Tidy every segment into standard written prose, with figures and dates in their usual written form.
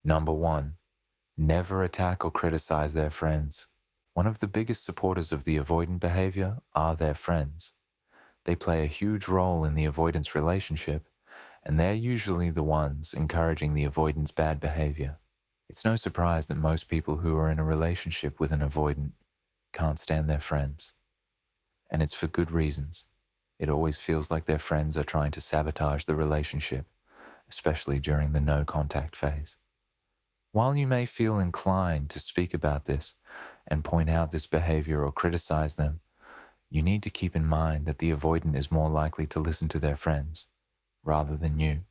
Number one, never attack or criticize their friends. One of the biggest supporters of the avoidant behavior are their friends. They play a huge role in the avoidance relationship, and they're usually the ones encouraging the avoidant's bad behavior. It's no surprise that most people who are in a relationship with an avoidant can't stand their friends. And it's for good reasons. It always feels like their friends are trying to sabotage the relationship, especially during the no contact phase. While you may feel inclined to speak about this and point out this behavior or criticize them, you need to keep in mind that the avoidant is more likely to listen to their friends rather than you.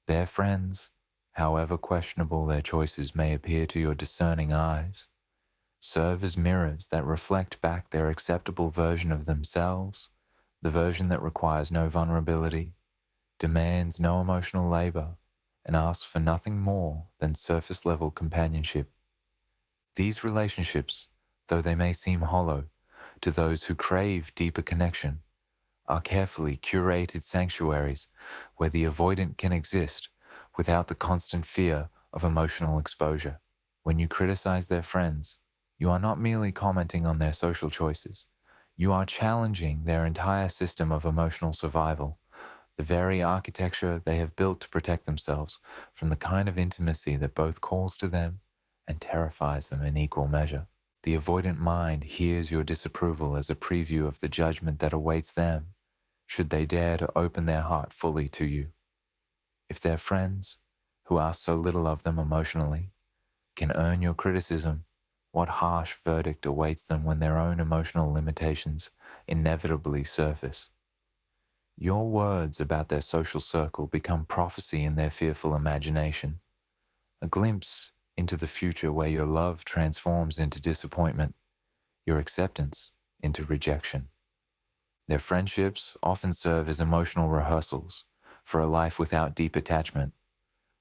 Their friends, however questionable their choices may appear to your discerning eyes, serve as mirrors that reflect back their acceptable version of themselves, the version that requires no vulnerability, demands no emotional labor, and asks for nothing more than surface-level companionship. These relationships, though they may seem hollow to those who crave deeper connection, are carefully curated sanctuaries where the avoidant can exist without the constant fear of emotional exposure. When you criticize their friends, you are not merely commenting on their social choices. You are challenging their entire system of emotional survival, the very architecture they have built to protect themselves from the kind of intimacy that both calls to them and terrifies them in equal measure. The avoidant mind hears your disapproval as a preview of the judgment that awaits them should they dare to open their heart fully to you. If their friends, who ask so little of them emotionally, can earn your criticism, what harsh verdict awaits them when their own emotional limitations inevitably surface? Your words about their social circle become prophecy in their fearful imagination, a glimpse into the future where your love transforms into disappointment, your acceptance into rejection. Their friendships often serve as emotional rehearsals for a life without deep attachment,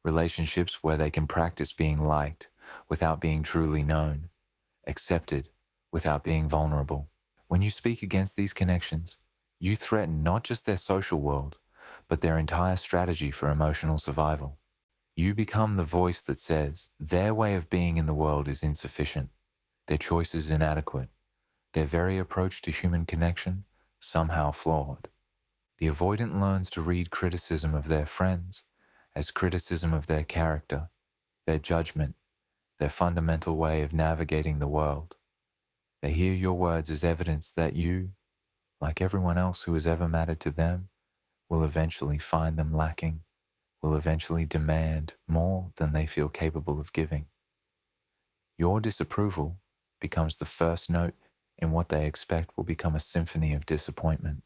relationships where they can practice being liked without being truly known, accepted without being vulnerable. When you speak against these connections, you threaten not just their social world, but their entire strategy for emotional survival. You become the voice that says their way of being in the world is insufficient, their choice is inadequate, their very approach to human connection somehow flawed. The avoidant learns to read criticism of their friends as criticism of their character, their judgment, their fundamental way of navigating the world. They hear your words as evidence that you, like everyone else who has ever mattered to them, will eventually find them lacking, will eventually demand more than they feel capable of giving. Your disapproval becomes the first note in what they expect will become a symphony of disappointment,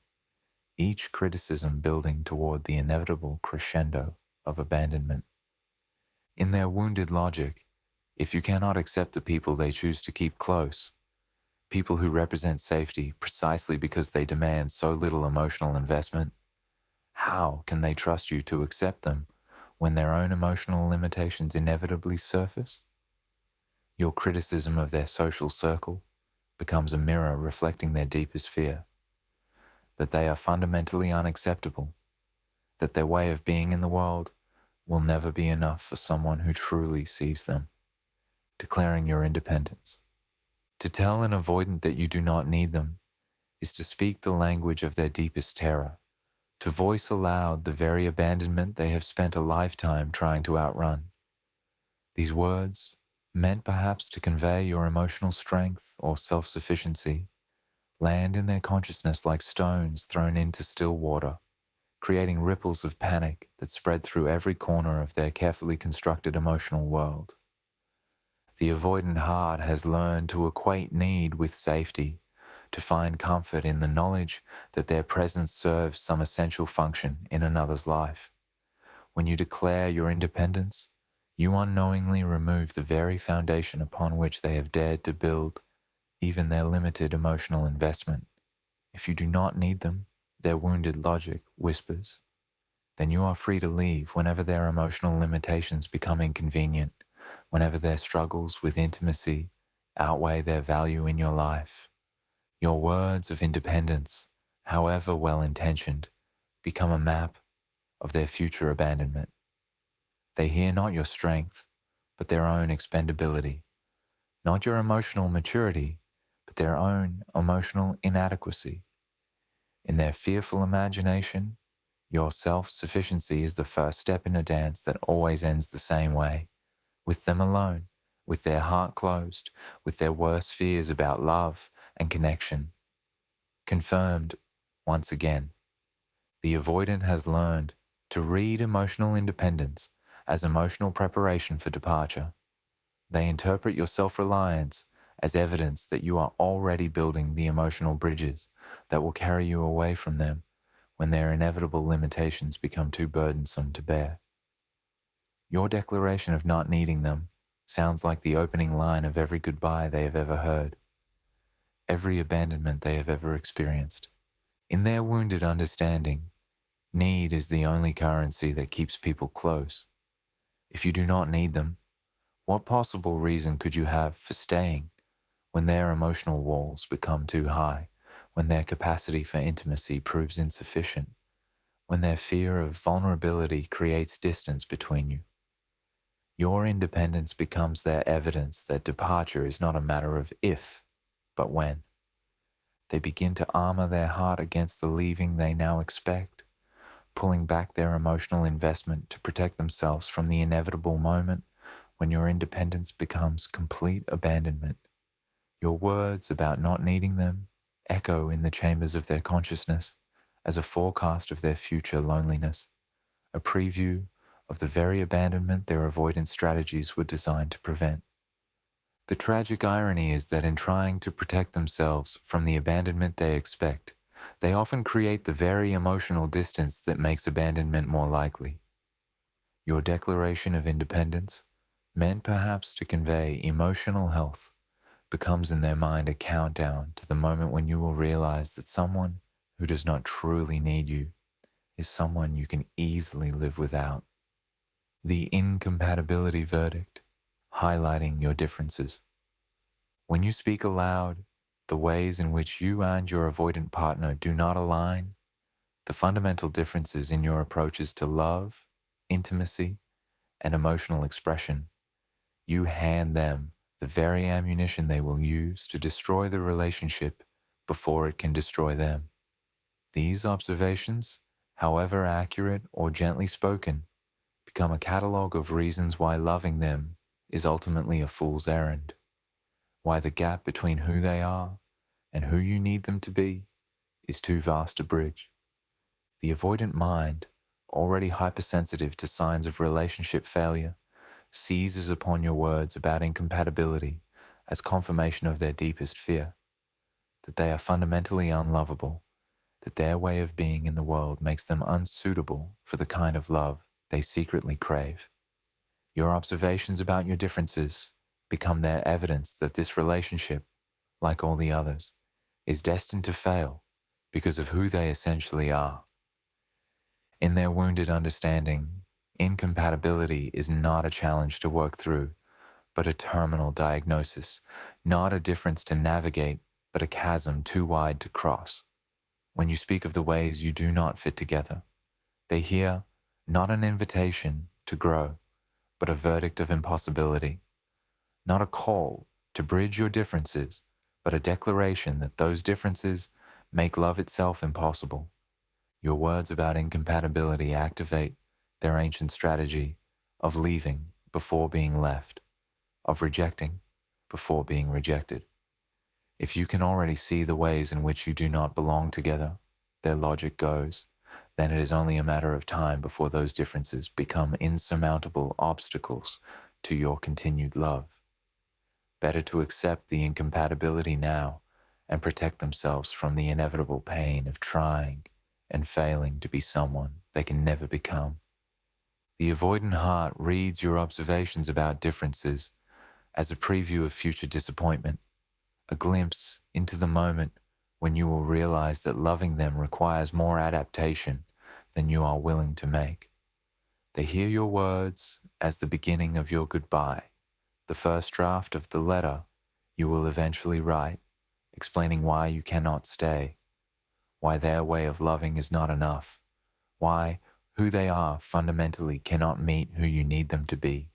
each criticism building toward the inevitable crescendo of abandonment. In their wounded logic, if you cannot accept the people they choose to keep close, people who represent safety precisely because they demand so little emotional investment, how can they trust you to accept them when their own emotional limitations inevitably surface? Your criticism of their social circle becomes a mirror reflecting their deepest fear, that they are fundamentally unacceptable, that their way of being in the world will never be enough for someone who truly sees them, declaring your independence. To tell an avoidant that you do not need them is to speak the language of their deepest terror, to voice aloud the very abandonment they have spent a lifetime trying to outrun. These words, meant perhaps to convey your emotional strength or self-sufficiency, land in their consciousness like stones thrown into still water, creating ripples of panic that spread through every corner of their carefully constructed emotional world. The avoidant heart has learned to equate need with safety, to find comfort in the knowledge that their presence serves some essential function in another's life. When you declare your independence, you unknowingly remove the very foundation upon which they have dared to build even their limited emotional investment. If you do not need them, their wounded logic whispers, then you are free to leave whenever their emotional limitations become inconvenient, whenever their struggles with intimacy outweigh their value in your life. Your words of independence, however well-intentioned, become a map of their future abandonment. They hear not your strength, but their own expendability. Not your emotional maturity, but their own emotional inadequacy. In their fearful imagination, your self-sufficiency is the first step in a dance that always ends the same way, with them alone, with their heart closed, with their worst fears about love and connection. Confirmed, once again, the avoidant has learned to read emotional independence as emotional preparation for departure. They interpret your self-reliance as evidence that you are already building the emotional bridges that will carry you away from them when their inevitable limitations become too burdensome to bear. Your declaration of not needing them sounds like the opening line of every goodbye they have ever heard, every abandonment they have ever experienced. In their wounded understanding, need is the only currency that keeps people close. If you do not need them, what possible reason could you have for staying when their emotional walls become too high, when their capacity for intimacy proves insufficient, when their fear of vulnerability creates distance between you? Your independence becomes their evidence that departure is not a matter of if, but when. They begin to armor their heart against the leaving they now expect, pulling back their emotional investment to protect themselves from the inevitable moment when your independence becomes complete abandonment. Your words about not needing them echo in the chambers of their consciousness as a forecast of their future loneliness, a preview of the very abandonment their avoidance strategies were designed to prevent. The tragic irony is that in trying to protect themselves from the abandonment they expect, they often create the very emotional distance that makes abandonment more likely. Your declaration of independence, meant perhaps to convey emotional health, becomes in their mind a countdown to the moment when you will realize that someone who does not truly need you is someone you can easily live without. The incompatibility verdict, highlighting your differences. When you speak aloud, the ways in which you and your avoidant partner do not align, the fundamental differences in your approaches to love, intimacy, and emotional expression, you hand them the very ammunition they will use to destroy the relationship before it can destroy them. These observations, however accurate or gently spoken, become a catalogue of reasons why loving them is ultimately a fool's errand, why the gap between who they are and who you need them to be is too vast a bridge. The avoidant mind, already hypersensitive to signs of relationship failure, seizes upon your words about incompatibility as confirmation of their deepest fear, that they are fundamentally unlovable, that their way of being in the world makes them unsuitable for the kind of love they secretly crave. Your observations about your differences become their evidence that this relationship, like all the others, is destined to fail because of who they essentially are. In their wounded understanding, incompatibility is not a challenge to work through, but a terminal diagnosis, not a difference to navigate, but a chasm too wide to cross. When you speak of the ways you do not fit together, they hear not an invitation to grow, but a verdict of impossibility, not a call to bridge your differences, but a declaration that those differences make love itself impossible. Your words about incompatibility activate their ancient strategy of leaving before being left, of rejecting before being rejected. If you can already see the ways in which you do not belong together, their logic goes, then it is only a matter of time before those differences become insurmountable obstacles to your continued love. Better to accept the incompatibility now and protect themselves from the inevitable pain of trying and failing to be someone they can never become. The avoidant heart reads your observations about differences as a preview of future disappointment, a glimpse into the moment when you will realize that loving them requires more adaptation than you are willing to make. They hear your words as the beginning of your goodbye, the first draft of the letter you will eventually write, explaining why you cannot stay, why their way of loving is not enough, why who they are fundamentally cannot meet who you need them to be.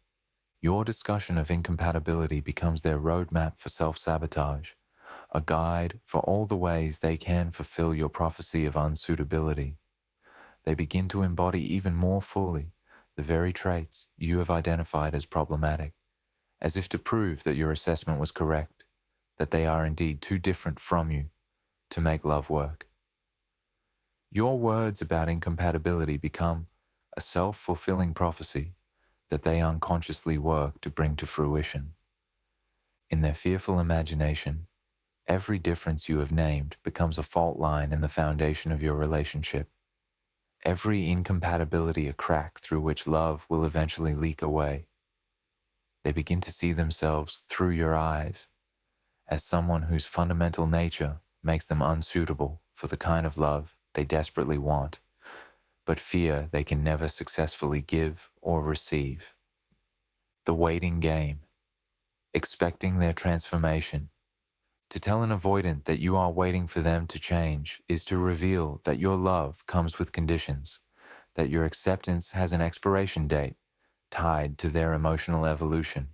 Your discussion of incompatibility becomes their roadmap for self-sabotage, a guide for all the ways they can fulfill your prophecy of unsuitability. They begin to embody even more fully the very traits you have identified as problematic, as if to prove that your assessment was correct, that they are indeed too different from you to make love work. Your words about incompatibility become a self-fulfilling prophecy that they unconsciously work to bring to fruition. In their fearful imagination, every difference you have named becomes a fault line in the foundation of your relationship. Every incompatibility a crack through which love will eventually leak away. They begin to see themselves through your eyes as someone whose fundamental nature makes them unsuitable for the kind of love they desperately want, but fear they can never successfully give or receive. The waiting game, expecting their transformation. To tell an avoidant that you are waiting for them to change is to reveal that your love comes with conditions, that your acceptance has an expiration date tied to their emotional evolution.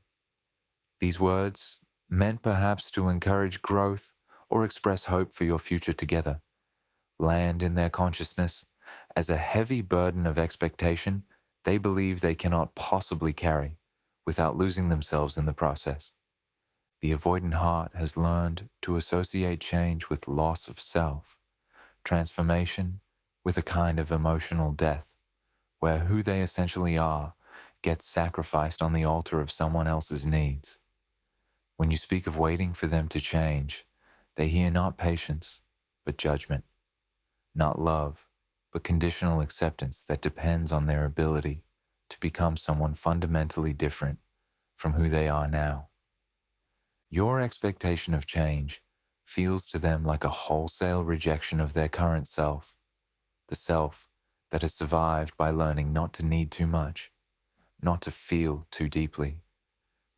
These words, meant perhaps to encourage growth or express hope for your future together, land in their consciousness as a heavy burden of expectation they believe they cannot possibly carry without losing themselves in the process. The avoidant heart has learned to associate change with loss of self, transformation with a kind of emotional death, where who they essentially are gets sacrificed on the altar of someone else's needs. When you speak of waiting for them to change, they hear not patience, but judgment, not love, but conditional acceptance that depends on their ability to become someone fundamentally different from who they are now. Your expectation of change feels to them like a wholesale rejection of their current self, the self that has survived by learning not to need too much, not to feel too deeply,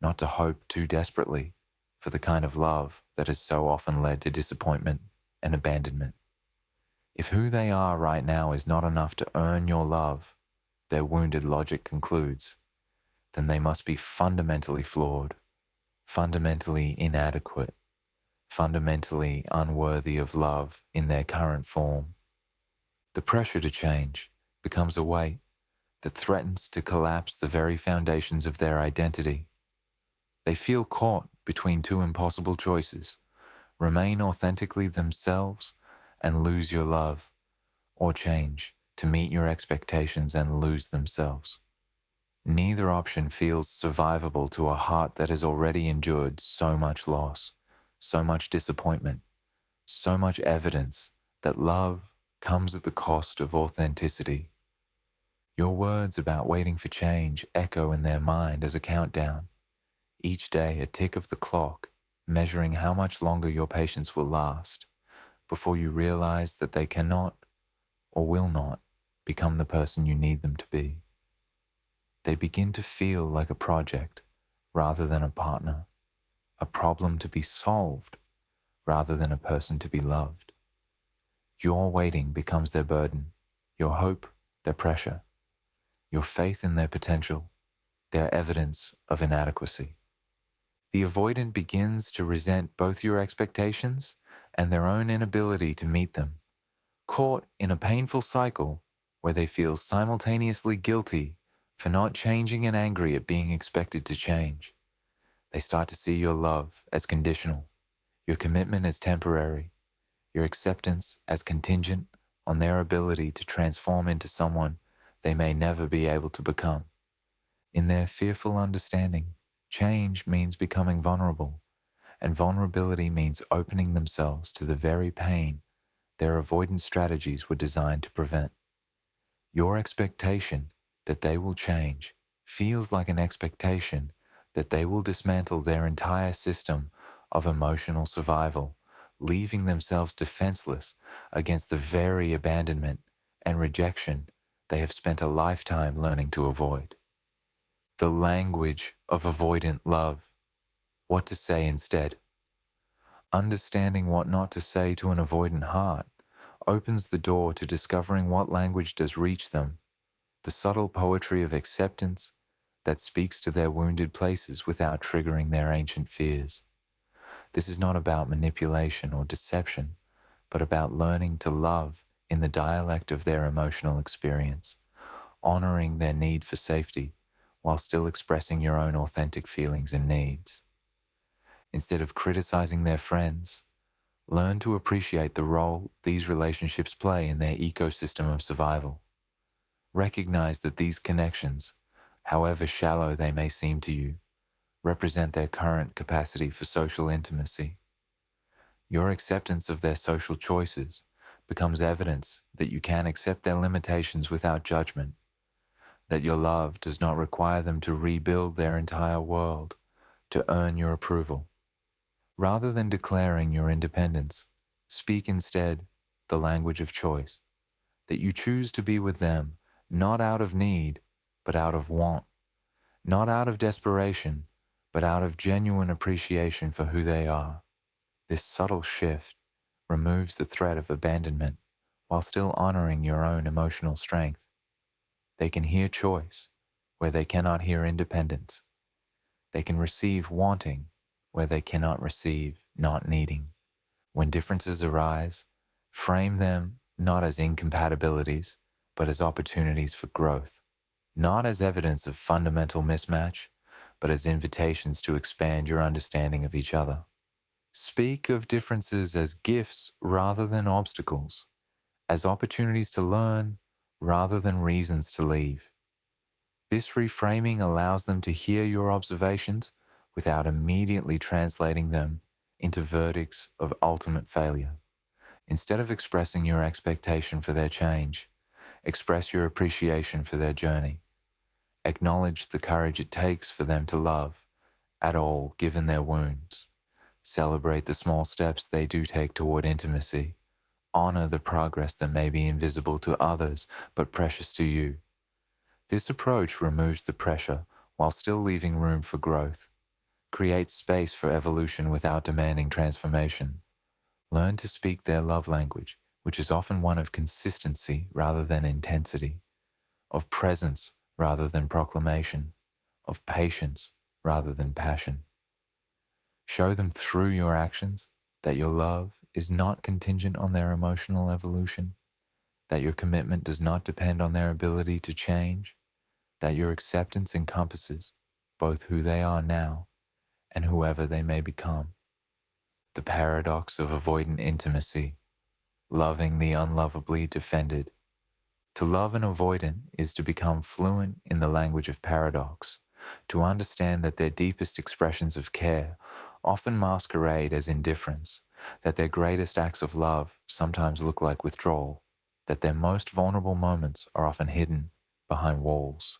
not to hope too desperately for the kind of love that has so often led to disappointment and abandonment. If who they are right now is not enough to earn your love, their wounded logic concludes, then they must be fundamentally flawed, fundamentally inadequate, fundamentally unworthy of love in their current form. The pressure to change becomes a weight that threatens to collapse the very foundations of their identity. They feel caught between two impossible choices: remain authentically themselves and lose your love, or change to meet your expectations and lose themselves. Neither option feels survivable to a heart that has already endured so much loss, so much disappointment, so much evidence that love comes at the cost of authenticity. Your words about waiting for change echo in their mind as a countdown, each day a tick of the clock, measuring how much longer your patience will last before you realize that they cannot or will not become the person you need them to be. They begin to feel like a project rather than a partner, a problem to be solved rather than a person to be loved. Your waiting becomes their burden, your hope their pressure, your faith in their potential, their evidence of inadequacy. The avoidant begins to resent both your expectations and their own inability to meet them, caught in a painful cycle where they feel simultaneously guilty for not changing and angry at being expected to change. They start to see your love as conditional, your commitment as temporary, your acceptance as contingent on their ability to transform into someone they may never be able to become. In their fearful understanding, change means becoming vulnerable, and vulnerability means opening themselves to the very pain their avoidance strategies were designed to prevent. Your expectation that they will change feels like an expectation that they will dismantle their entire system of emotional survival, leaving themselves defenseless against the very abandonment and rejection they have spent a lifetime learning to avoid. The language of avoidant love. What to say instead. Understanding what not to say to an avoidant heart opens the door to discovering what language does reach them, the subtle poetry of acceptance, that speaks to their wounded places without triggering their ancient fears. This is not about manipulation or deception, but about learning to love in the dialect of their emotional experience, honoring their need for safety while still expressing your own authentic feelings and needs. Instead of criticizing their friends, learn to appreciate the role these relationships play in their ecosystem of survival. Recognize that these connections, however shallow they may seem to you, represent their current capacity for social intimacy. Your acceptance of their social choices becomes evidence that you can accept their limitations without judgment, that your love does not require them to rebuild their entire world to earn your approval. Rather than declaring your independence, speak instead the language of choice, that you choose to be with them not out of need, but out of want, not out of desperation, but out of genuine appreciation for who they are. This subtle shift removes the threat of abandonment while still honoring your own emotional strength. They can hear choice where they cannot hear independence. They can receive wanting where they cannot receive not needing. When differences arise, frame them not as incompatibilities, but as opportunities for growth, not as evidence of fundamental mismatch, but as invitations to expand your understanding of each other. Speak of differences as gifts rather than obstacles, as opportunities to learn rather than reasons to leave. This reframing allows them to hear your observations without immediately translating them into verdicts of ultimate failure. Instead of expressing your expectation for their change, express your appreciation for their journey. Acknowledge the courage it takes for them to love at all given their wounds. Celebrate the small steps they do take toward intimacy. Honor the progress that may be invisible to others but precious to you. This approach removes the pressure while still leaving room for growth, creates space for evolution without demanding transformation. Learn to speak their love language, which is often one of consistency rather than intensity, of presence rather than proclamation, of patience rather than passion. Show them through your actions that your love is not contingent on their emotional evolution, that your commitment does not depend on their ability to change, that your acceptance encompasses both who they are now and whoever they may become. The paradox of avoidant intimacy, loving the unlovably defended. To love an avoidant is to become fluent in the language of paradox, to understand that their deepest expressions of care often masquerade as indifference, that their greatest acts of love sometimes look like withdrawal, that their most vulnerable moments are often hidden behind walls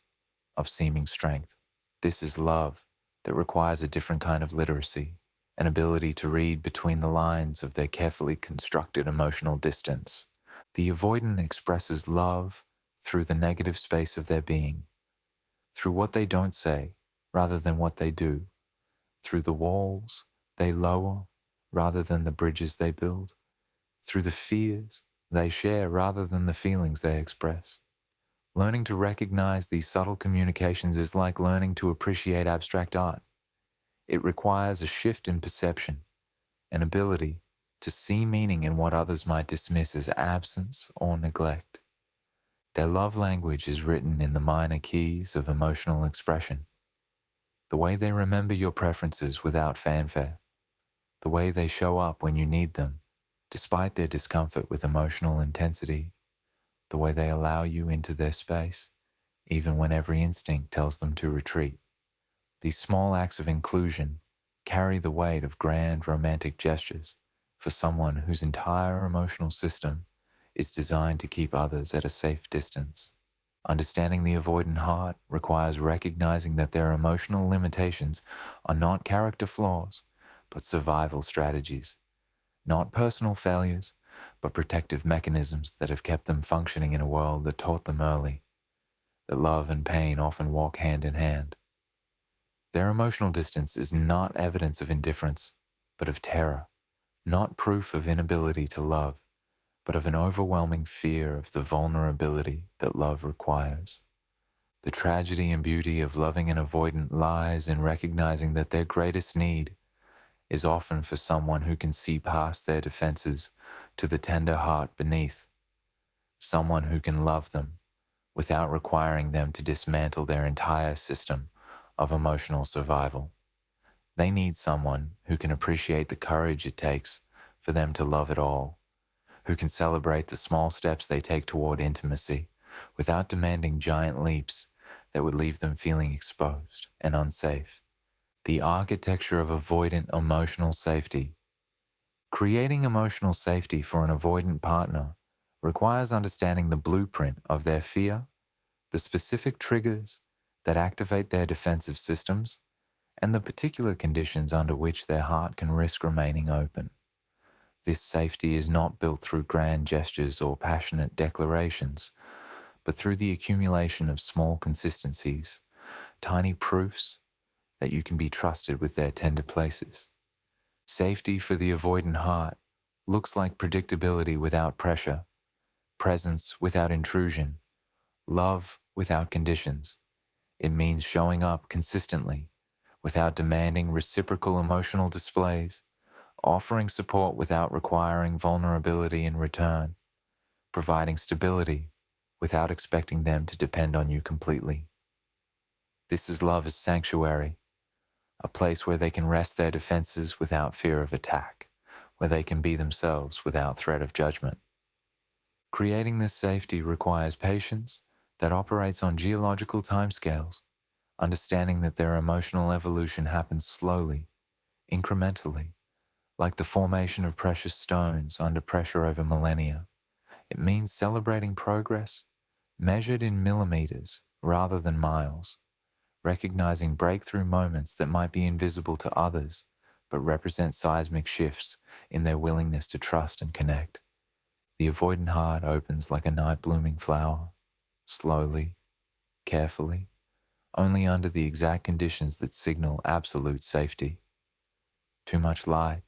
of seeming strength. This is love that requires a different kind of literacy, an ability to read between the lines of their carefully constructed emotional distance. The avoidant expresses love through the negative space of their being, through what they don't say rather than what they do, through the walls they lower rather than the bridges they build, through the fears they share rather than the feelings they express. Learning to recognize these subtle communications is like learning to appreciate abstract art. It requires a shift in perception, an ability to see meaning in what others might dismiss as absence or neglect. Their love language is written in the minor keys of emotional expression. The way they remember your preferences without fanfare. The way they show up when you need them, despite their discomfort with emotional intensity. The way they allow you into their space, even when every instinct tells them to retreat. These small acts of inclusion carry the weight of grand romantic gestures for someone whose entire emotional system is designed to keep others at a safe distance. Understanding the avoidant heart requires recognizing that their emotional limitations are not character flaws, but survival strategies, not personal failures, but protective mechanisms that have kept them functioning in a world that taught them early that love and pain often walk hand in hand. Their emotional distance is not evidence of indifference, but of terror, not proof of inability to love, but of an overwhelming fear of the vulnerability that love requires. The tragedy and beauty of loving an avoidant lies in recognizing that their greatest need is often for someone who can see past their defenses to the tender heart beneath, someone who can love them without requiring them to dismantle their entire system of emotional survival. They need someone who can appreciate the courage it takes for them to love at all, who can celebrate the small steps they take toward intimacy without demanding giant leaps that would leave them feeling exposed and unsafe. The architecture of avoidant emotional safety. Creating emotional safety for an avoidant partner requires understanding the blueprint of their fear, the specific triggers that activate their defensive systems, and the particular conditions under which their heart can risk remaining open. This safety is not built through grand gestures or passionate declarations, but through the accumulation of small consistencies, tiny proofs that you can be trusted with their tender places. Safety for the avoidant heart looks like predictability without pressure, presence without intrusion, love without conditions. It means showing up consistently without demanding reciprocal emotional displays, offering support without requiring vulnerability in return, providing stability without expecting them to depend on you completely. This is love as sanctuary, a place where they can rest their defenses without fear of attack, where they can be themselves without threat of judgment. Creating this safety requires patience that operates on geological timescales, understanding that their emotional evolution happens slowly, incrementally, like the formation of precious stones under pressure over millennia. It means celebrating progress measured in millimeters rather than miles, recognizing breakthrough moments that might be invisible to others but represent seismic shifts in their willingness to trust and connect. The avoidant heart opens like a night-blooming flower, slowly, carefully, only under the exact conditions that signal absolute safety. Too much light,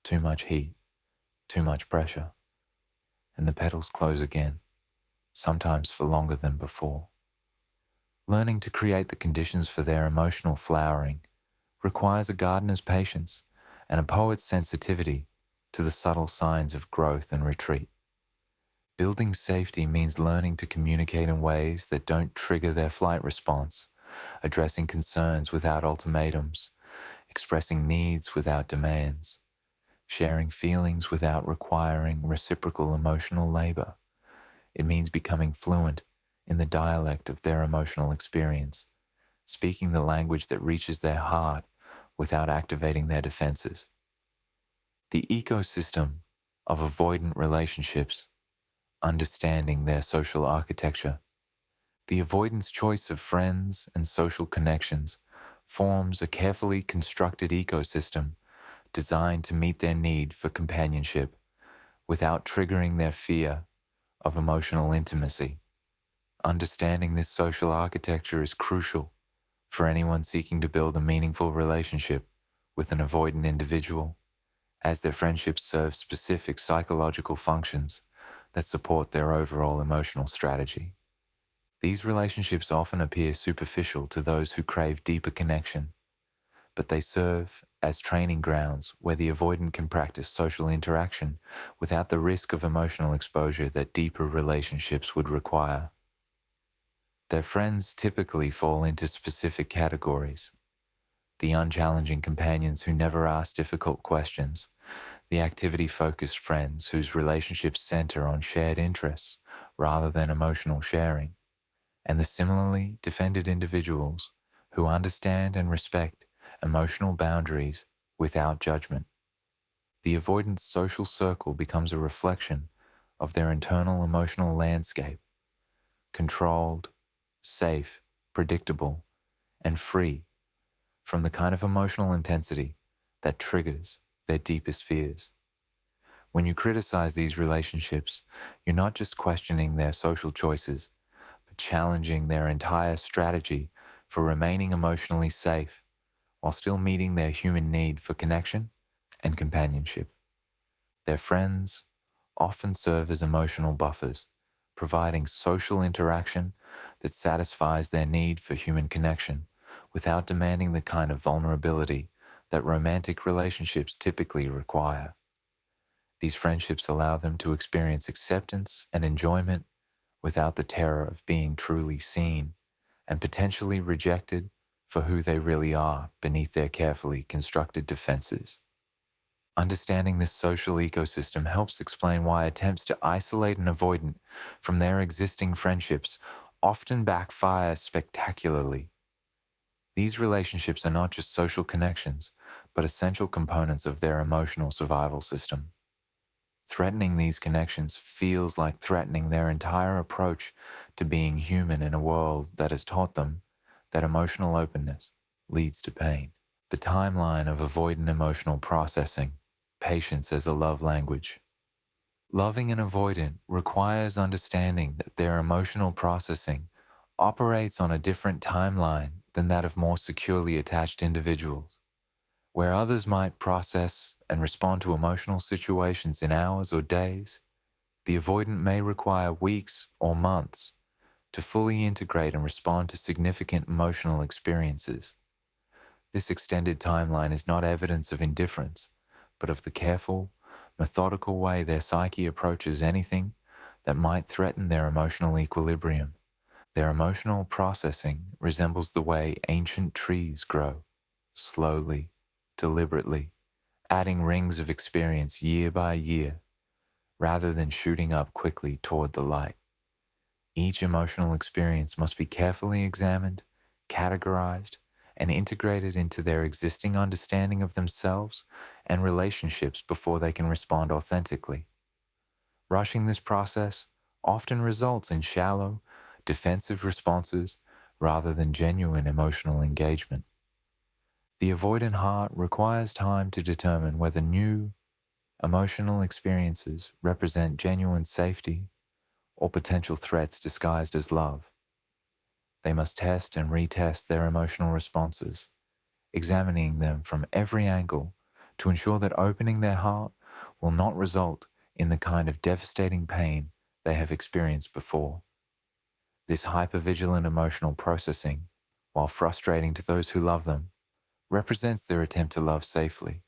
too much heat, too much pressure, and the petals close again, sometimes for longer than before. Learning to create the conditions for their emotional flowering requires a gardener's patience and a poet's sensitivity to the subtle signs of growth and retreat. Building safety means learning to communicate in ways that don't trigger their flight response, addressing concerns without ultimatums, expressing needs without demands, sharing feelings without requiring reciprocal emotional labor. It means becoming fluent in the dialect of their emotional experience, speaking the language that reaches their heart without activating their defenses. The ecosystem of avoidant relationships, understanding their social architecture. The avoidant's choice of friends and social connections forms a carefully constructed ecosystem designed to meet their need for companionship without triggering their fear of emotional intimacy. Understanding this social architecture is crucial for anyone seeking to build a meaningful relationship with an avoidant individual, as their friendships serve specific psychological functions that support their overall emotional strategy. These relationships often appear superficial to those who crave deeper connection, but they serve as training grounds where the avoidant can practice social interaction without the risk of emotional exposure that deeper relationships would require. Their friends typically fall into specific categories: the unchallenging companions who never ask difficult questions, the activity-focused friends whose relationships center on shared interests rather than emotional sharing, and the similarly defended individuals who understand and respect emotional boundaries without judgment. The avoidant social circle becomes a reflection of their internal emotional landscape, controlled, safe, predictable, and free from the kind of emotional intensity that triggers their deepest fears. When you criticize these relationships, you're not just questioning their social choices, but challenging their entire strategy for remaining emotionally safe while still meeting their human need for connection and companionship. Their friends often serve as emotional buffers, providing social interaction that satisfies their need for human connection without demanding the kind of vulnerability that romantic relationships typically require. These friendships allow them to experience acceptance and enjoyment without the terror of being truly seen and potentially rejected for who they really are beneath their carefully constructed defenses. Understanding this social ecosystem helps explain why attempts to isolate an avoidant from their existing friendships often backfire spectacularly. These relationships are not just social connections, but essential components of their emotional survival system. Threatening these connections feels like threatening their entire approach to being human in a world that has taught them that emotional openness leads to pain. The timeline of avoidant emotional processing, patience as a love language. Loving an avoidant requires understanding that their emotional processing operates on a different timeline than that of more securely attached individuals. Where others might process and respond to emotional situations in hours or days, the avoidant may require weeks or months to fully integrate and respond to significant emotional experiences. This extended timeline is not evidence of indifference, but of the careful, methodical way their psyche approaches anything that might threaten their emotional equilibrium. Their emotional processing resembles the way ancient trees grow, slowly, deliberately, adding rings of experience year by year, rather than shooting up quickly toward the light. Each emotional experience must be carefully examined, categorized, and integrated into their existing understanding of themselves and relationships before they can respond authentically. Rushing this process often results in shallow, defensive responses rather than genuine emotional engagement. The avoidant heart requires time to determine whether new emotional experiences represent genuine safety or potential threats disguised as love. They must test and retest their emotional responses, examining them from every angle to ensure that opening their heart will not result in the kind of devastating pain they have experienced before. This hypervigilant emotional processing, while frustrating to those who love them, represents their attempt to love safely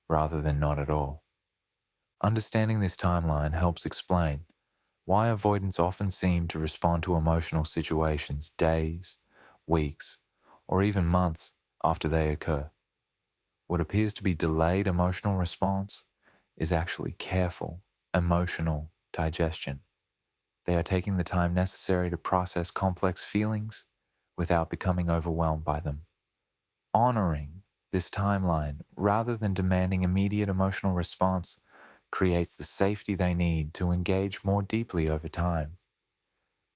rather than not at all. Understanding this timeline helps explain why avoidants often seem to respond to emotional situations days, weeks, or even months after they occur. What appears to be delayed emotional response is actually careful, emotional digestion. They are taking the time necessary to process complex feelings without becoming overwhelmed by them. Honoring this timeline rather than demanding immediate emotional response creates the safety they need to engage more deeply over time.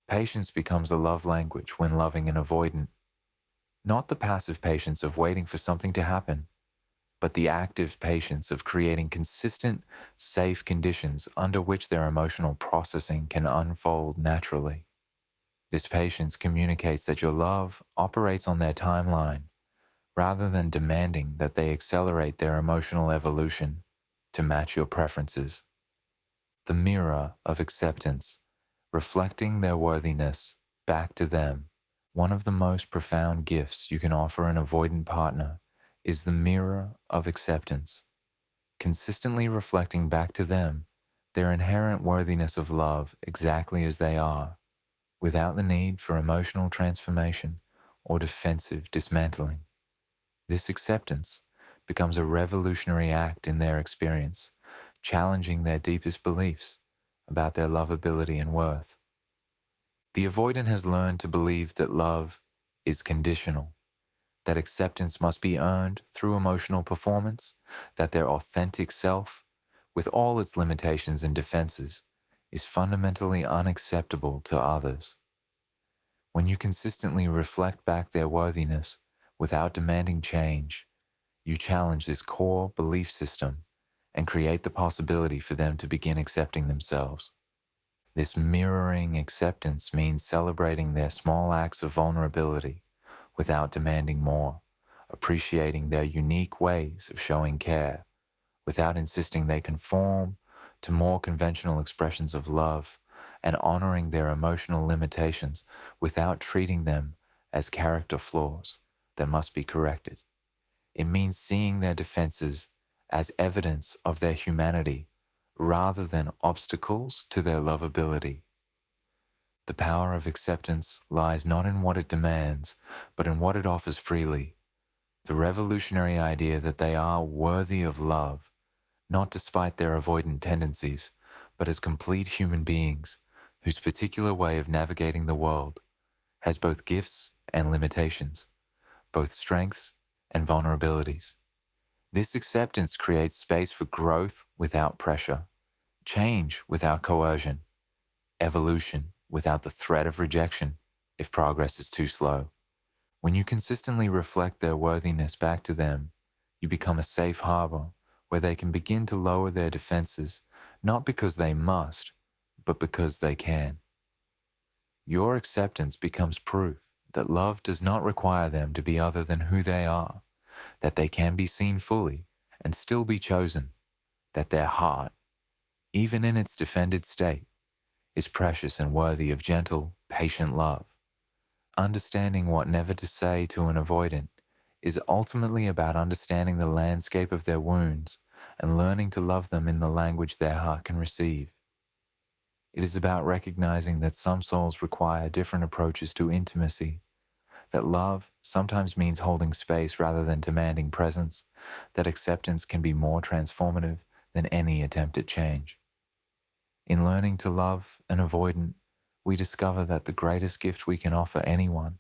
Patience becomes a love language when loving an avoidant, not the passive patience of waiting for something to happen, but the active patience of creating consistent, safe conditions under which their emotional processing can unfold naturally. This patience communicates that your love operates on their timeline rather than demanding that they accelerate their emotional evolution to match your preferences. The mirror of acceptance, reflecting their worthiness back to them. One of the most profound gifts you can offer an avoidant partner is the mirror of acceptance, consistently reflecting back to them their inherent worthiness of love exactly as they are, without the need for emotional transformation or defensive dismantling. This acceptance becomes a revolutionary act in their experience, challenging their deepest beliefs about their lovability and worth. The avoidant has learned to believe that love is conditional, that acceptance must be earned through emotional performance, that their authentic self, with all its limitations and defenses, is fundamentally unacceptable to others. When you consistently reflect back their worthiness without demanding change, you challenge this core belief system and create the possibility for them to begin accepting themselves. This mirroring acceptance means celebrating their small acts of vulnerability without demanding more, appreciating their unique ways of showing care without insisting they conform to more conventional expressions of love, and honoring their emotional limitations without treating them as character flaws that must be corrected. It means seeing their defenses as evidence of their humanity rather than obstacles to their lovability. The power of acceptance lies not in what it demands, but in what it offers freely. The revolutionary idea that they are worthy of love, not despite their avoidant tendencies, but as complete human beings whose particular way of navigating the world has both gifts and limitations, both strengths and vulnerabilities. This acceptance creates space for growth without pressure, change without coercion, evolution without the threat of rejection if progress is too slow. When you consistently reflect their worthiness back to them, you become a safe harbor where they can begin to lower their defenses, not because they must, but because they can. Your acceptance becomes proof that love does not require them to be other than who they are, that they can be seen fully and still be chosen, that their heart, even in its defended state, is precious and worthy of gentle, patient love. Understanding what never to say to an avoidant is ultimately about understanding the landscape of their wounds and learning to love them in the language their heart can receive. It is about recognizing that some souls require different approaches to intimacy, that love sometimes means holding space rather than demanding presence, that acceptance can be more transformative than any attempt at change. In learning to love an avoidant, we discover that the greatest gift we can offer anyone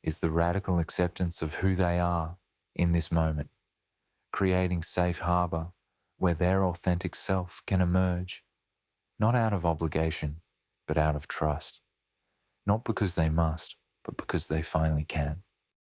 is the radical acceptance of who they are in this moment, creating safe harbor where their authentic self can emerge, not out of obligation, but out of trust, not because they must, but because they finally can.